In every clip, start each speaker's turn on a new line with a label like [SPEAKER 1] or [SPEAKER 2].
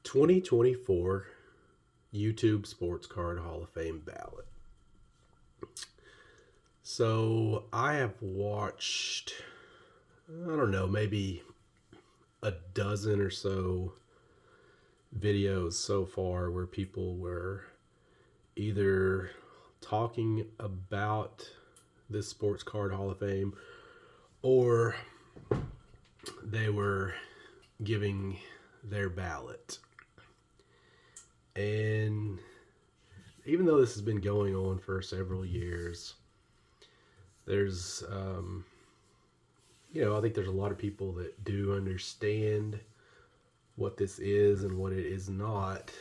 [SPEAKER 1] 2024 YouTube Sports Card Hall of Fame ballot. So I have watched, I don't know, maybe a dozen or so videos so far where people were either talking about this Sports Card Hall of Fame or they were giving their ballot. And even though this has been going on for several years, there's, I think there's a lot of people that do understand what this is and what it is not.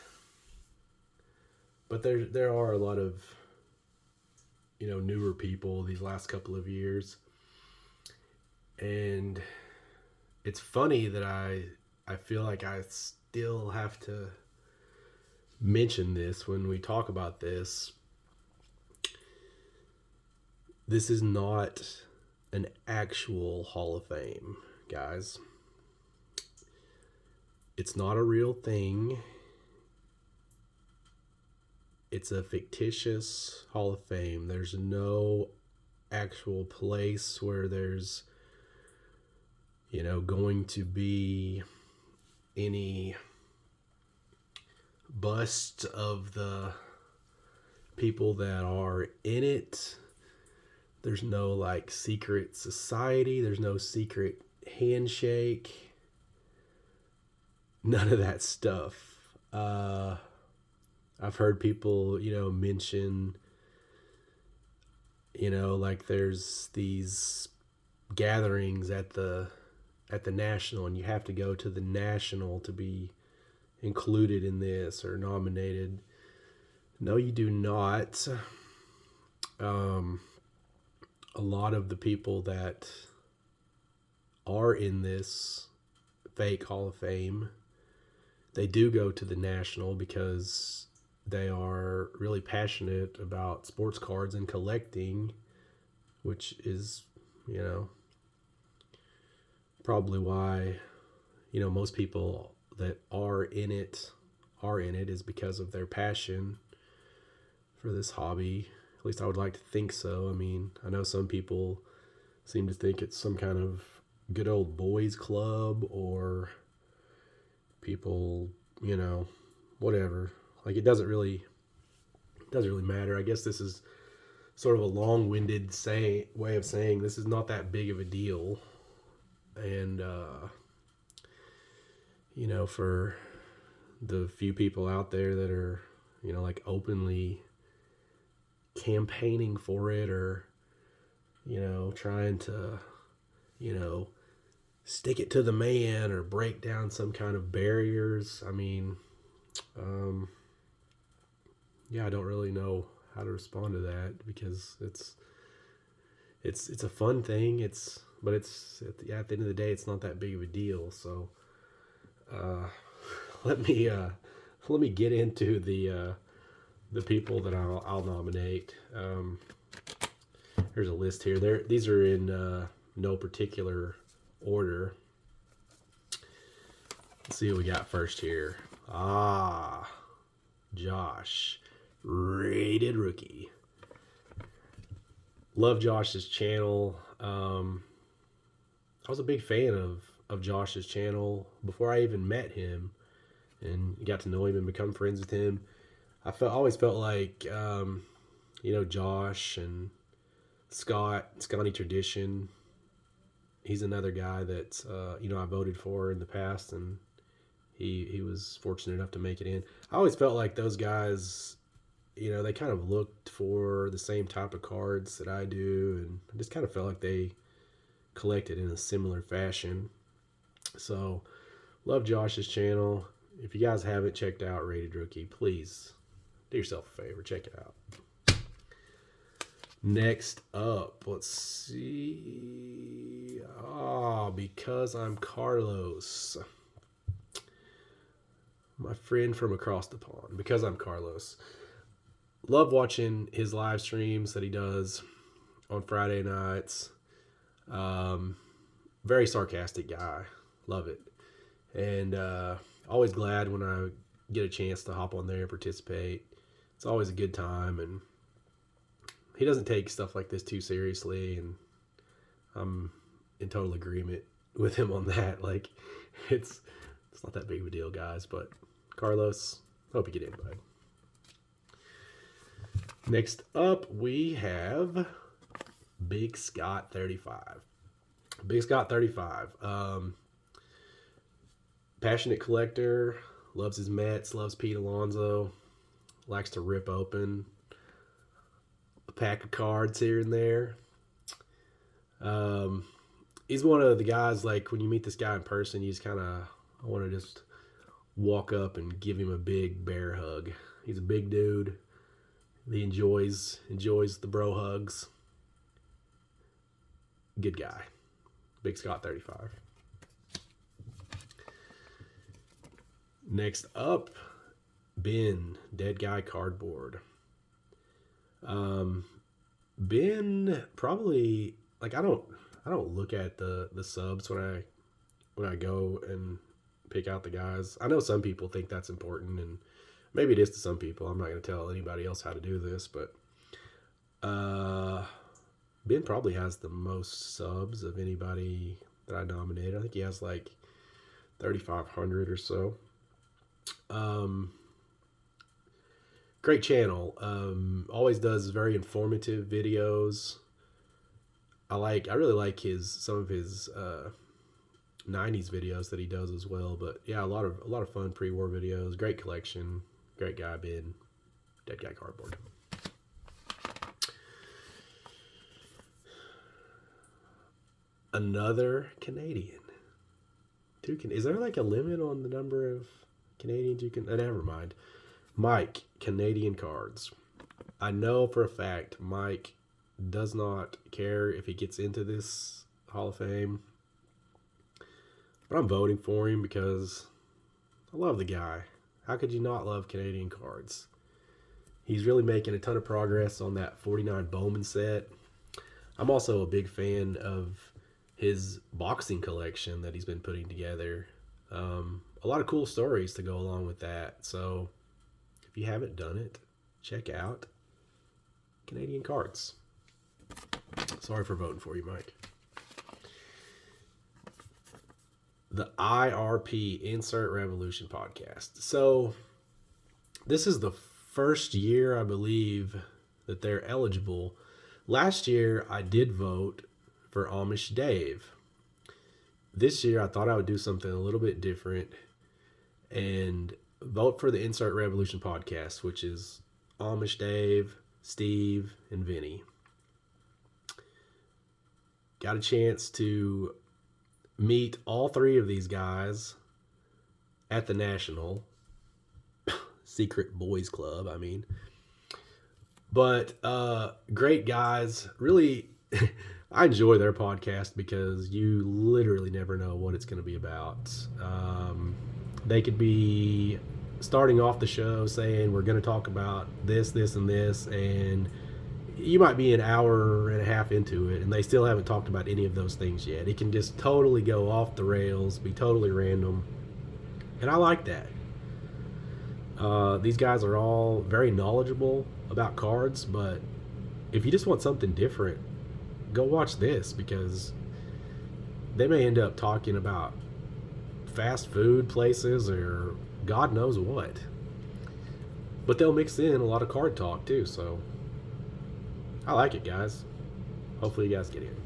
[SPEAKER 1] But there are a lot of, newer people these last couple of years. And it's funny that I feel like I still have to mention this when we talk about this. This is not an actual Hall of Fame, guys. It's not a real thing. It's a fictitious Hall of Fame. There's no actual place where there's, going to be any bust of the people that are in it. There's no secret society. There's no secret handshake. None of that stuff. I've heard people, mention, there's these gatherings at the national, and you have to go to the national to be included in this or nominated. No, you do not. A lot of the people that are in this fake Hall of Fame, they do go to the national because they are really passionate about sports cards and collecting, which is, probably why, most people that are in it is because of their passion for this hobby. At least I would like to think so. I mean, I know some people seem to think it's some kind of good old boys club, or people, whatever. It doesn't really matter. I guess this is sort of a long-winded way of saying this is not that big of a deal. And, for the few people out there that are, openly campaigning for it, or, trying to, stick it to the man or break down some kind of barriers. I mean, I don't really know how to respond to that, because it's a fun thing. But at the end of the day, it's not that big of a deal. So, let me get into the people that I'll nominate. There's a list here. These are in no particular order. Let's see what we got first here. Josh, rated rookie. Love Josh's channel. I was a big fan of Josh's channel before I even met him and got to know him and become friends with him. I always felt like, Josh and Scotty Tradition, he's another guy that, I voted for in the past, and he was fortunate enough to make it in. I always felt like those guys, they kind of looked for the same type of cards that I do, and I just kind of felt like they collected in a similar fashion. So, love Josh's channel. If you guys haven't checked out Rated Rookie, please do yourself a favor, check it out. Next up, let's see. Because I'm Carlos. My friend from across the pond. Because I'm Carlos. Love watching his live streams that he does on Friday nights. Very sarcastic guy. Love it. And always glad when I get a chance to hop on there and participate. It's always a good time, and he doesn't take stuff like this too seriously, and I'm in total agreement with him on that. Like, it's not that big of a deal, guys. But Carlos, hope you get in, bud. Next up, we have Big Scott 35. Big Scott 35. Passionate collector, loves his Mets, loves Pete Alonso, likes to rip open a pack of cards here and there. He's one of the guys, like, when you meet this guy in person, you just kind of want to just walk up and give him a big bear hug. He's a big dude. He enjoys the bro hugs. Good guy. Big Scott 35. Next up, Ben, Dead Guy Cardboard. Ben probably, like, I don't look at the subs when I go and pick out the guys. I know some people think that's important, and maybe it is to some people. I'm not going to tell anybody else how to do this, but Ben probably has the most subs of anybody that I nominated. I think he has like 3,500 or so. Great channel. Always does very informative videos. I really like some of his 90s videos that he does as well. But yeah, a lot of fun pre-war videos. Great collection. Great guy, Ben. Dead Guy Cardboard. Another Canadian. Is there like a limit on the number of Canadians you can? Never mind. Mike, Canadian Cards. I know for a fact Mike does not care if he gets into this Hall of Fame, but I'm voting for him because I love the guy. How could you not love Canadian Cards? He's really making a ton of progress on that 49 Bowman set. I'm also a big fan of his boxing collection that he's been putting together. A lot of cool stories to go along with that. So if you haven't done it, check out Canadian Cards. Sorry for voting for you, Mike. The IRP, Insert Revolution podcast. So this is the first year, I believe, that they're eligible. Last year, I did vote for Amish Dave. This year, I thought I would do something a little bit different and vote for the Insert Revolution podcast, which is Amish Dave, Steve, and Vinny. Got a chance to meet all three of these guys at the National Secret Boys Club, I mean. But great guys. Really, I enjoy their podcast because you literally never know what it's going to be about. They could be starting off the show saying we're going to talk about this, this, and this, and you might be an hour and a half into it and they still haven't talked about any of those things yet. It can just totally go off the rails, be totally random, and I like that. These guys are all very knowledgeable about cards, but if you just want something different, go watch this, because they may end up talking about fast food places or God knows what. But they'll mix in a lot of card talk too, so I like it, guys. Hopefully you guys get in.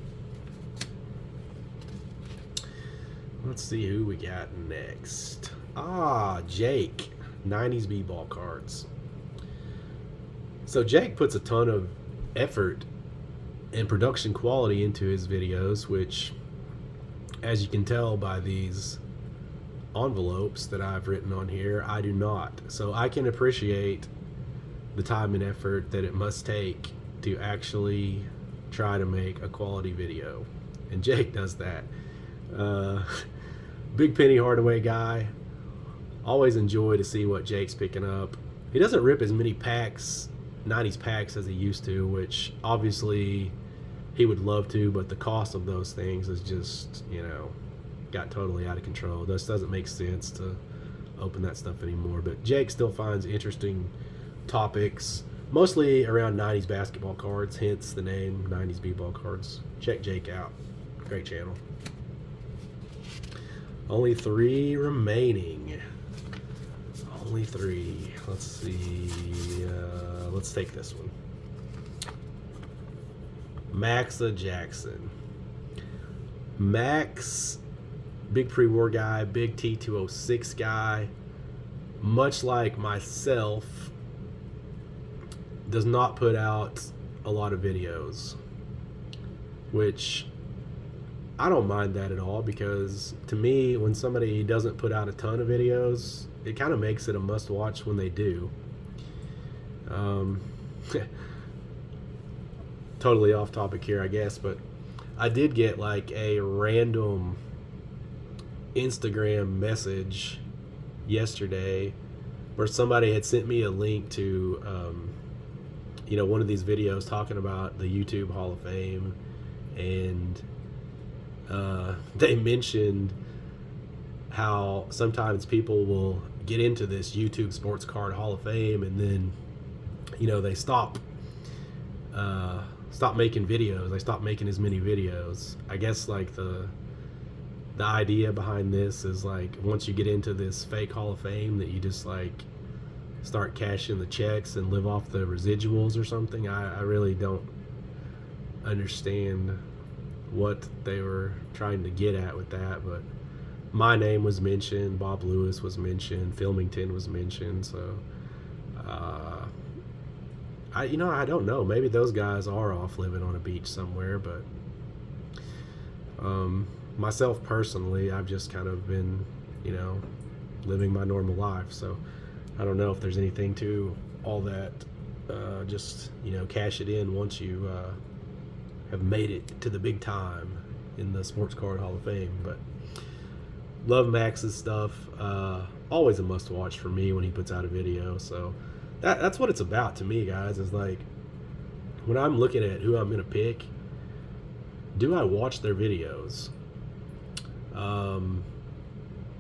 [SPEAKER 1] Let's see who we got next. Jake, 90s b-ball cards. So Jake puts a ton of effort and production quality into his videos, which, as you can tell by these envelopes that I've written on here, I do not. So I can appreciate the time and effort that it must take to actually try to make a quality video, and Jake does that. Big Penny Hardaway guy. Always enjoy to see what Jake's picking up. He doesn't rip as many 90s packs as he used to, which obviously he would love to, but the cost of those things is just, got totally out of control. This doesn't make sense to open that stuff anymore. But Jake still finds interesting topics, mostly around 90s basketball cards, hence the name 90s b-ball cards. Check Jake out. Great channel. Only 3 remaining. Only 3. Let's see. Let's take this one. Maxa Jackson. Max, big pre-war guy, big T206 guy, much like myself, does not put out a lot of videos, which I don't mind that at all, because to me, when somebody doesn't put out a ton of videos, it kind of makes it a must-watch when they do. Totally off topic here, I guess, but I did get like a random Instagram message yesterday where somebody had sent me a link to one of these videos talking about the YouTube Hall of Fame, and they mentioned how sometimes people will get into this YouTube Sports Card Hall of Fame, and then they stop making videos. They stop making as many videos. I guess like the idea behind this is like, once you get into this fake Hall of Fame, that you just like start cashing the checks and live off the residuals or something. I really don't understand what they were trying to get at with that, but my name was mentioned, Bob Lewis was mentioned, Filmington was mentioned, so I don't know. Maybe those guys are off living on a beach somewhere, but myself personally, I've just kind of been, living my normal life. So I don't know if there's anything to all that. Just, cash it in once you have made it to the big time in the Sports Card Hall of Fame. But love Max's stuff. Always a must-watch for me when he puts out a video. So that's what it's about to me, guys, is like, when I'm looking at who I'm going to pick, do I watch their videos?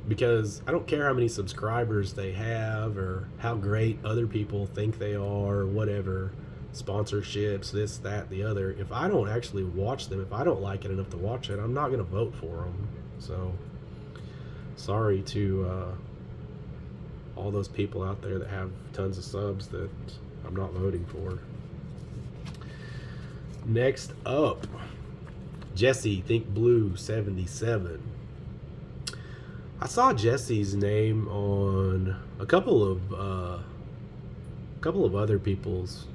[SPEAKER 1] Because I don't care how many subscribers they have or how great other people think they are, or whatever, sponsorships, this, that, the other. If I don't actually watch them, if I don't like it enough to watch it, I'm not going to vote for them. So sorry to all those people out there that have tons of subs that I'm not voting for. Next up, Jesse Think Blue 77. I saw Jesse's name on a couple of other people's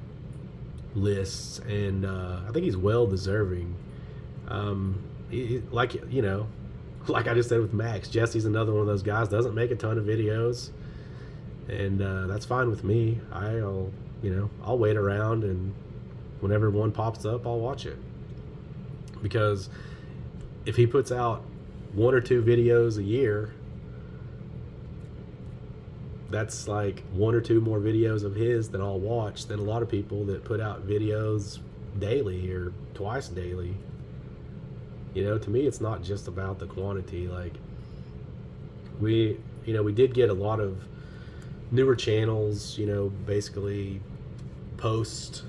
[SPEAKER 1] lists, and I think he's well deserving. Like I just said with Max, Jesse's another one of those guys, doesn't make a ton of videos, and that's fine with me. I'll wait around, and whenever one pops up, I'll watch it. Because if he puts out 1 or 2 videos a year, that's like 1 or 2 more videos of his that I'll watch than a lot of people that put out videos daily or twice daily. To me, it's not just about the quantity. Like, we did get a lot of newer channels, basically post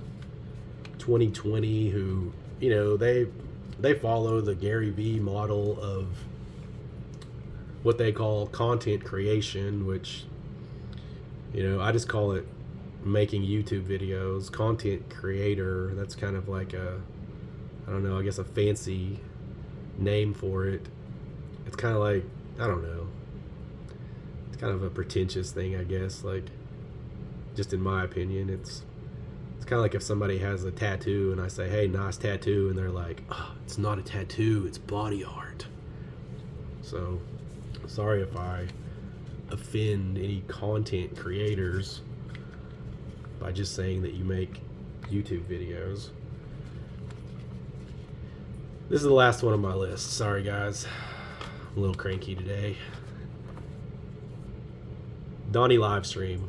[SPEAKER 1] 2020, who, they follow the Gary Vee model of what they call content creation, which, I just call it making YouTube videos. Content creator, that's kind of like I guess a fancy name for it. It's kind of like, I don't know, it's kind of a pretentious thing, I guess. Like, just in my opinion, it's kind of like if somebody has a tattoo and I say, hey, nice tattoo, and they're like, oh, it's not a tattoo, it's body art. So sorry if I offend any content creators by just saying that you make YouTube videos. This is the last one on my list. Sorry, guys. I'm a little cranky today. Donnie Livestream.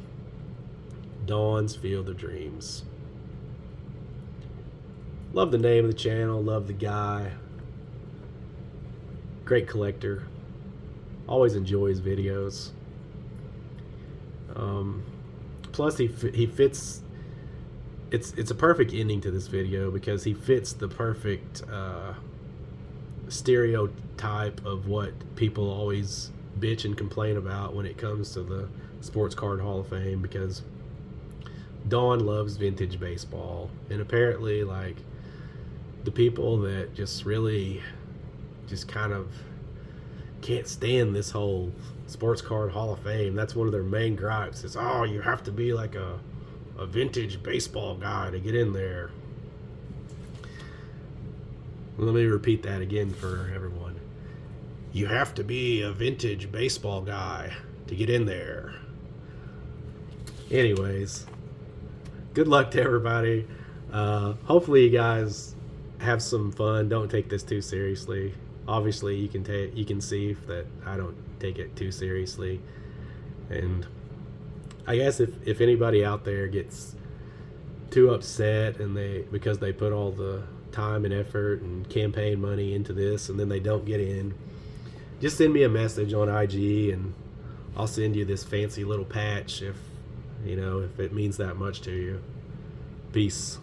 [SPEAKER 1] Dawn's Field of Dreams. Love the name of the channel. Love the guy. Great collector. Always enjoy his videos. Plus, he fits. It's a perfect ending to this video because he fits the perfect stereotype of what people always bitch and complain about when it comes to the Sports Card Hall of Fame, because Dawn loves vintage baseball, and apparently, like, the people that just really just kind of can't stand this whole Sports Card Hall of Fame, that's one of their main gripes is, oh, you have to be like a vintage baseball guy to get in there. Let me repeat that again for everyone. You have to be a vintage baseball guy to get in there. Anyways, good luck to everybody. Hopefully you guys have some fun. Don't take this too seriously. Obviously, you can see that I don't take it too seriously. And I guess if anybody out there gets too upset and because they put all the time and effort and campaign money into this and then they don't get in, just send me a message on IG and I'll send you this fancy little patch if it means that much to you. Peace.